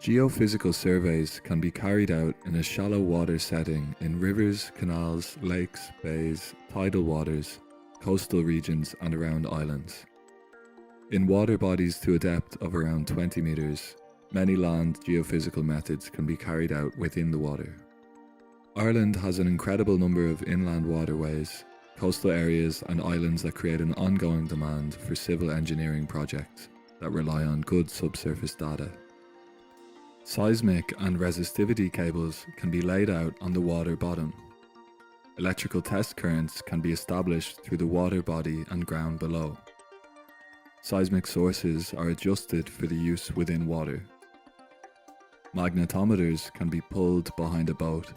Geophysical surveys can be carried out in a shallow water setting in rivers, canals, lakes, bays, tidal waters, coastal regions and around islands. In water bodies to a depth of around 20 meters, many land geophysical methods can be carried out within the water. Ireland has an incredible number of inland waterways, coastal areas and islands that create an ongoing demand for civil engineering projects that rely on good subsurface data. Seismic and resistivity cables can be laid out on the water bottom. Electrical test currents can be established through the water body and ground below. Seismic sources are adjusted for the use within water. Magnetometers can be pulled behind a boat.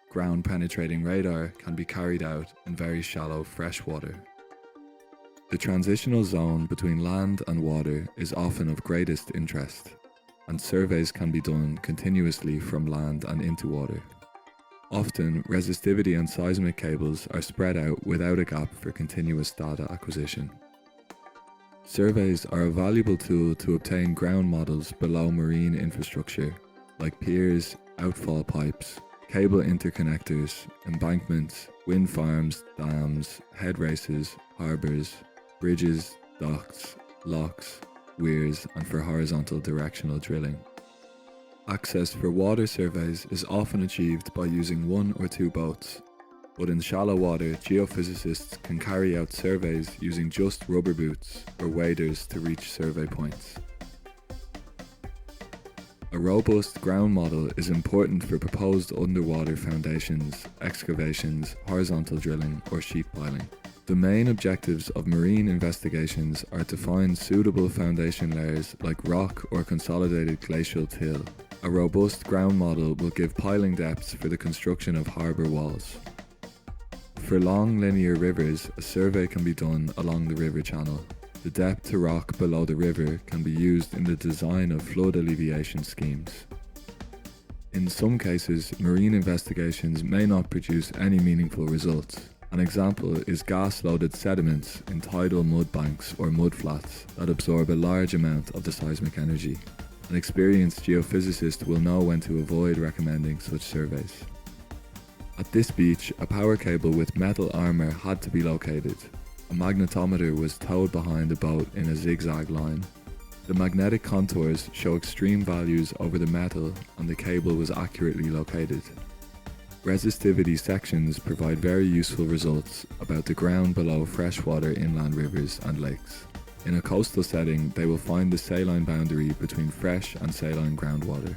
Ground penetrating radar can be carried out in very shallow freshwater. The transitional zone between land and water is often of greatest interest, and surveys can be done continuously from land and into water. Often, resistivity and seismic cables are spread out without a gap for continuous data acquisition. Surveys are a valuable tool to obtain ground models below marine infrastructure, like piers, outfall pipes, cable interconnectors, embankments, wind farms, dams, head races, harbours, bridges, docks, locks, weirs, and for horizontal directional drilling. Access for water surveys is often achieved by using one or two boats, but in shallow water, geophysicists can carry out surveys using just rubber boots or waders to reach survey points. A robust ground model is important for proposed underwater foundations, excavations, horizontal drilling, or sheet piling. The main objectives of marine investigations are to find suitable foundation layers like rock or consolidated glacial till. A robust ground model will give piling depths for the construction of harbour walls. For long linear rivers, a survey can be done along the river channel. The depth to rock below the river can be used in the design of flood alleviation schemes. In some cases, marine investigations may not produce any meaningful results. An example is gas-loaded sediments in tidal mud banks or mudflats that absorb a large amount of the seismic energy. An experienced geophysicist will know when to avoid recommending such surveys. At this beach, a power cable with metal armour had to be located. A magnetometer was towed behind the boat in a zigzag line. The magnetic contours show extreme values over the metal and the cable was accurately located. Resistivity sections provide very useful results about the ground below freshwater inland rivers and lakes. In a coastal setting, they will find the saline boundary between fresh and saline groundwater.